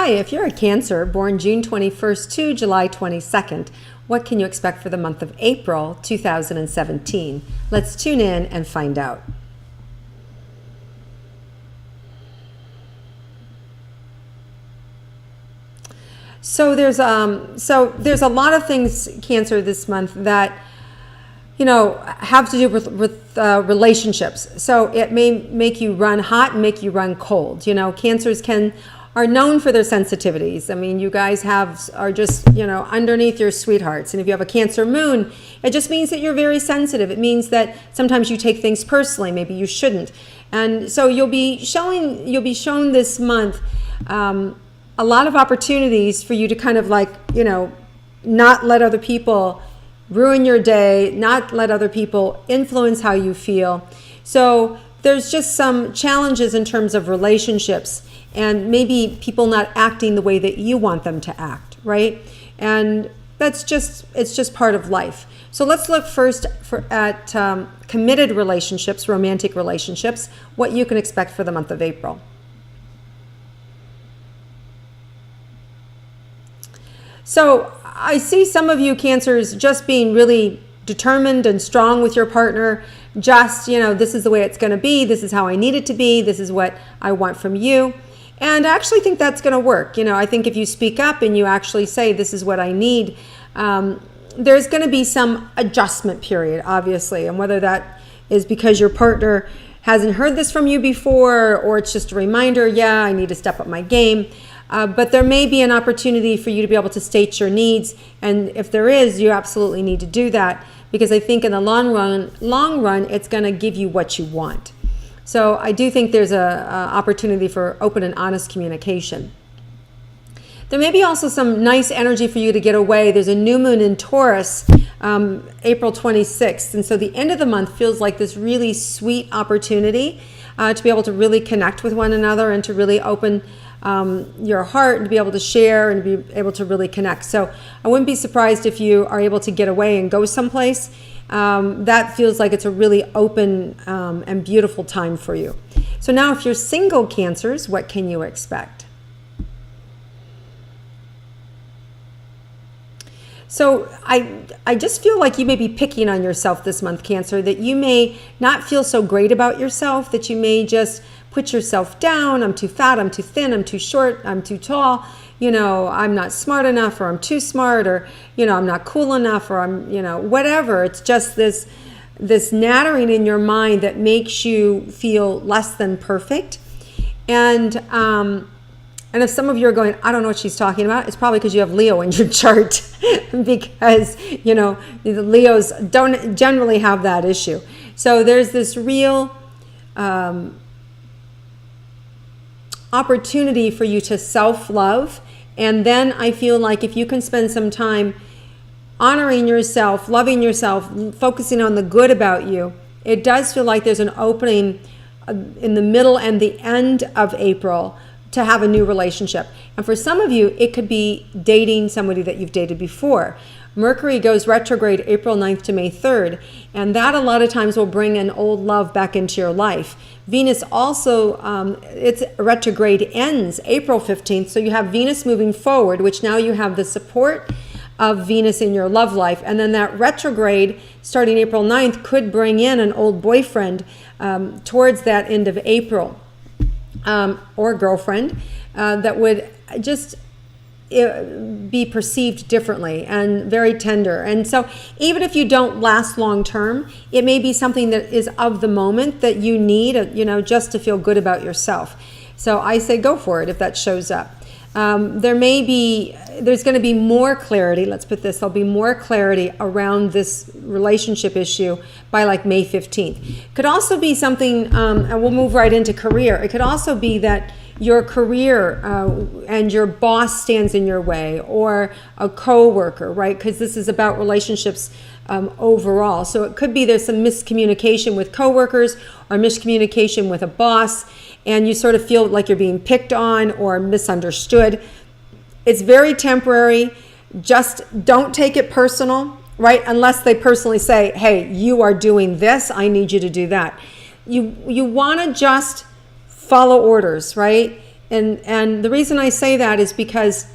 Hi, if you're a Cancer born June 21st to July 22nd, what can you expect for the month of April 2017? Let's tune in and find out. So there's a lot of things, Cancer, this month that have to do with relationships. So it may make you run hot and make you run cold. Cancers are known for their sensitivities. I mean, you guys are just, underneath your sweethearts. And if you have a Cancer moon, it just means that you're very sensitive. It means that sometimes you take things personally. Maybe you shouldn't. And so you'll be shown this month a lot of opportunities for you to kind of not let other people ruin your day, not let other people influence how you feel. So there's just some challenges in terms of relationships and maybe people not acting the way that you want them to act, right? And it's just part of life. So let's look first at committed relationships, romantic relationships, what you can expect for the month of April. So I see some of you Cancers just being really determined and strong with your partner. Just, this is the way it's going to be. This is how I need it to be. This is what I want from you. And I actually think that's going to work. I think if you speak up and you actually say, this is what I need, there's going to be some adjustment period, obviously. And whether that is because your partner hasn't heard this from you before, or it's just a reminder, yeah, I need to step up my game. But there may be an opportunity for you to be able to state your needs. And if there is, you absolutely need to do that, because I think in the long run, it's going to give you what you want. So I do think there's a opportunity for open and honest communication. There may be also some nice energy for you to get away. There's a new moon in Taurus, April 26th. And so the end of the month feels like this really sweet opportunity to be able to really connect with one another and to really open your heart and to be able to share and be able to really connect. So I wouldn't be surprised if you are able to get away and go someplace. That feels like it's a really open and beautiful time for you. So now if you're single Cancers, what can you expect? So I just feel like you may be picking on yourself this month, Cancer, that you may not feel so great about yourself, that you may just put yourself down. I'm too fat, I'm too thin, I'm too short, I'm too tall, I'm not smart enough, or I'm too smart, or, I'm not cool enough, or I'm, whatever. It's just this nattering in your mind that makes you feel less than perfect. And if some of you are going, I don't know what she's talking about, it's probably because you have Leo in your chart, because, the Leos don't generally have that issue. So there's this real opportunity for you to self-love. And then I feel like if you can spend some time honoring yourself, loving yourself, focusing on the good about you, it does feel like there's an opening in the middle and the end of April to have a new relationship. And for some of you, it could be dating somebody that you've dated before. Mercury goes retrograde April 9th to May 3rd, and that a lot of times will bring an old love back into your life. Venus also, its retrograde ends April 15th, so you have Venus moving forward, which now you have the support of Venus in your love life. And then that retrograde starting April 9th could bring in an old boyfriend towards that end of April, or girlfriend that would just be perceived differently and very tender. And so even if you don't last long term, it may be something that is of the moment that you need, just to feel good about yourself. So I say go for it if that shows up. There's going to be more clarity. Let's put this, there'll be more clarity around this relationship issue by like May 15th. Could also be something, and we'll move right into career. It could also be that your career and your boss stands in your way, or a co-worker, right? Because this is about relationships overall. So it could be there's some miscommunication with coworkers or miscommunication with a boss, and you sort of feel like you're being picked on or misunderstood. It's very temporary. Just don't take it personal, right? Unless they personally say, hey, you are doing this, I need you to do that. You want to just follow orders, right? And the reason I say that is because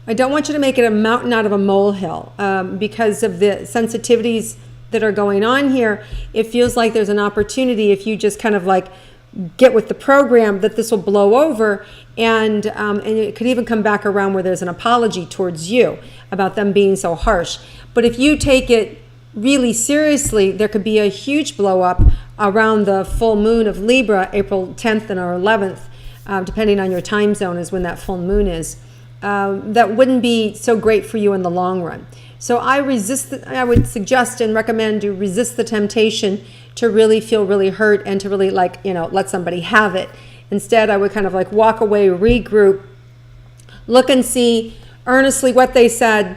I don't want you to make it a mountain out of a molehill, because of the sensitivities that are going on here. It feels like there's an opportunity, if you just kind of like get with the program, that this will blow over, and it could even come back around where there's an apology towards you about them being so harsh. But if you take it really seriously, there could be a huge blow up around the full moon of Libra, April 10th and or 11th, depending on your time zone is when that full moon is. That wouldn't be so great for you in the long run. So I would suggest and recommend you resist the temptation to really feel really hurt and to really let somebody have it. Instead, I would kind of like walk away, regroup, look and see earnestly what they said,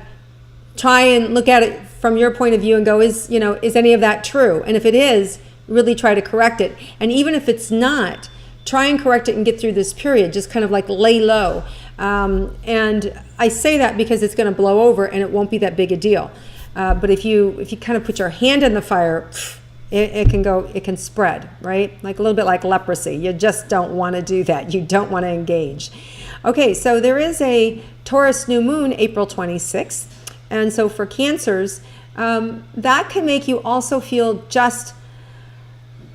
try and look at it from your point of view and go, is any of that true? And if it is, really try to correct it. And even if it's not, try and correct it and get through this period. Just kind of like lay low. And I say that because it's going to blow over and it won't be that big a deal. But if you kind of put your hand in the fire, it can spread, right? Like a little bit like leprosy. You just don't want to do that. You don't want to engage. Okay, so there is a Taurus new moon, April 26th. And so for Cancers, that can make you also feel just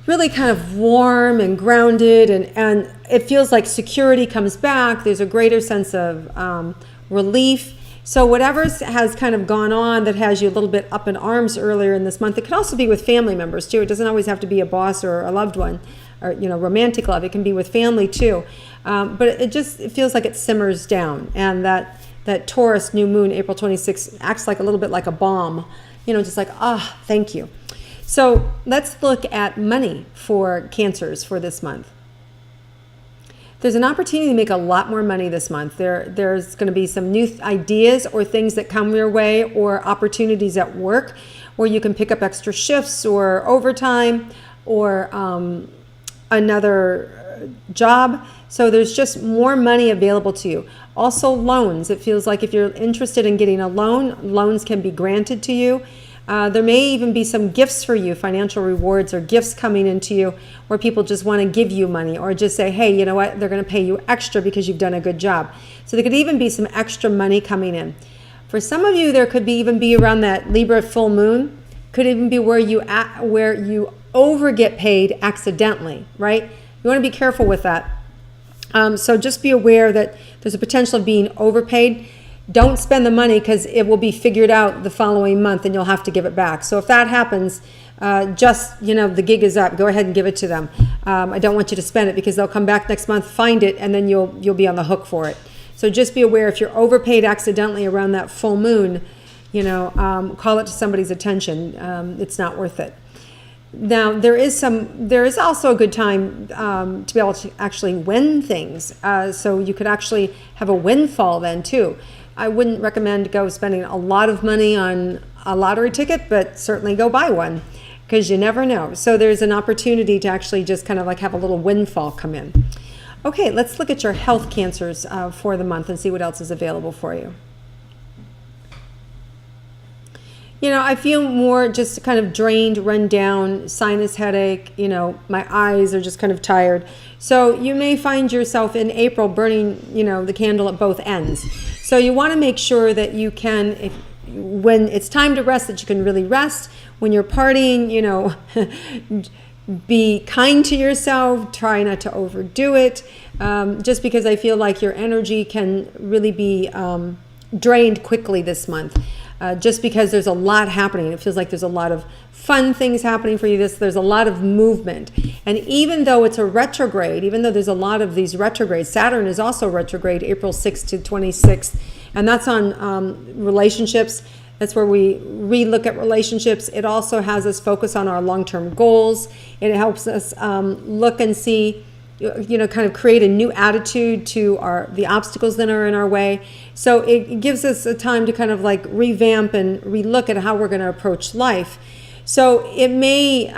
really kind of warm and grounded, and it feels like security comes back. There's a greater sense of relief. So whatever has kind of gone on that has you a little bit up in arms earlier in this month, it could also be with family members too. It doesn't always have to be a boss or a loved one or romantic love. It can be with family too. But it feels like it simmers down, and that Taurus new moon, April 26th, acts like a little bit like a bomb, just like, thank you. So let's look at money for Cancers for this month. There's an opportunity to make a lot more money this month. There's going to be some new ideas or things that come your way, or opportunities at work where you can pick up extra shifts or overtime or another job. So there's just more money available to you. Also loans. It feels like if you're interested in getting a loan, loans can be granted to you. There may even be some gifts for you, financial rewards or gifts coming into you where people just want to give you money, or just say, hey, you know what, they're going to pay you extra because you've done a good job. So there could even be some extra money coming in. For some of you, there could even be around that Libra full moon, could even be where you over get paid accidentally, right? You want to be careful with that. So just be aware that there's a potential of being overpaid. Don't spend the money because it will be figured out the following month and you'll have to give it back. So if that happens, the gig is up. Go ahead and give it to them. I don't want you to spend it because they'll come back next month, find it, and then you'll be on the hook for it. So just be aware if you're overpaid accidentally around that full moon, call it to somebody's attention. It's not worth it. Now, there is also a good time to be able to actually win things. So you could actually have a windfall then too. I wouldn't recommend go spending a lot of money on a lottery ticket, but certainly go buy one because you never know. So there's an opportunity to actually just kind of like have a little windfall come in. Okay, let's look at your health, Cancers, for the month and see what else is available for you. I feel more just kind of drained, run down, sinus headache, my eyes are just kind of tired. So you may find yourself in April burning, the candle at both ends. So you want to make sure that you can, when it's time to rest, that you can really rest. When you're partying, be kind to yourself, try not to overdo it, just because I feel like your energy can really be drained quickly this month. Just because there's a lot happening. It feels like there's a lot of fun things happening for you. There's a lot of movement. And even though it's a retrograde, even though there's a lot of these retrogrades, Saturn is also retrograde, April 6th to 26th. And that's on relationships. That's where we re-look at relationships. It also has us focus on our long-term goals. It helps us look and see, kind of create a new attitude to the obstacles that are in our way. So it gives us a time to kind of like revamp and relook at how we're going to approach life. So it may,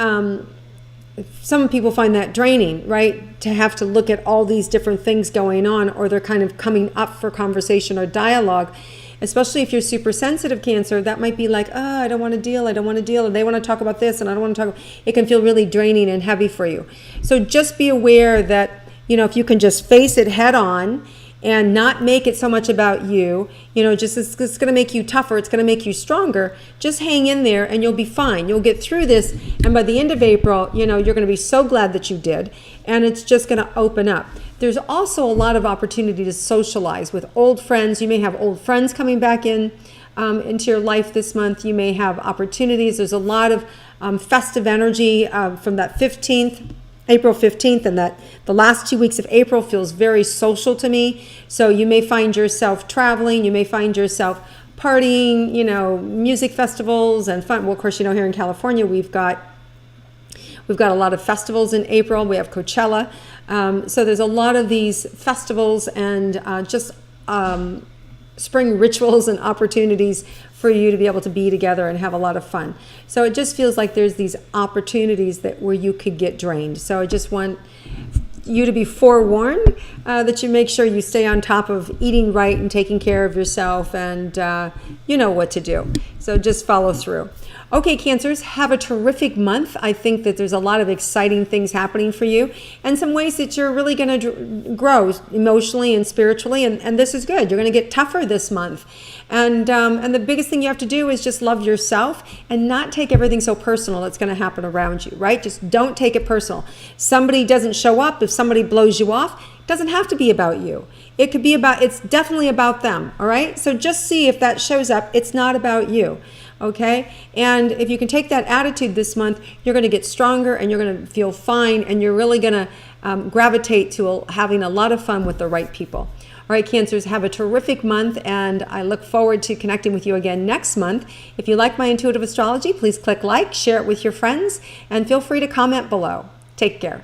some people find that draining, right? To have to look at all these different things going on, or they're kind of coming up for conversation or dialogue. Especially if you're super sensitive, Cancer, that might be like, I don't want to deal, and they want to talk about this, and I don't want to talk. It can feel really draining and heavy for you. So just be aware that if you can just face it head on and not make it so much about you, just it's going to make you tougher. It's going to make you stronger. Just hang in there and you'll be fine. You'll get through this. And by the end of April, you're going to be so glad that you did. And it's just going to open up. There's also a lot of opportunity to socialize with old friends. You may have old friends coming back into your life this month. You may have opportunities. There's a lot of festive energy from that April 15th, and that the last 2 weeks of April feels very social to me. So you may find yourself traveling, you may find yourself partying, music festivals and fun. Well, of course, here in California, we've got a lot of festivals in April. We have Coachella. So there's a lot of these festivals and spring rituals and opportunities for you to be able to be together and have a lot of fun. So it just feels like there's these opportunities where you could get drained. So I just want you to be forewarned that you make sure you stay on top of eating right and taking care of yourself, and you know what to do. So just follow through. Okay, Cancers, have a terrific month. I think that there's a lot of exciting things happening for you and some ways that you're really going to grow emotionally and spiritually, and this is good. You're going to get tougher this month. And the biggest thing you have to do is just love yourself and not take everything so personal that's going to happen around you, right? Just don't take it personal. Somebody doesn't show up, if somebody blows you off, it doesn't have to be about you. It's definitely about them, all right? So just see if that shows up. It's not about you. Okay, and if you can take that attitude this month, you're going to get stronger and you're going to feel fine, and you're really going to gravitate to having a lot of fun with the right people. All right, Cancers, have a terrific month, and I look forward to connecting with you again next month. If you like my intuitive astrology, please click like, share it with your friends, and feel free to comment below. Take care.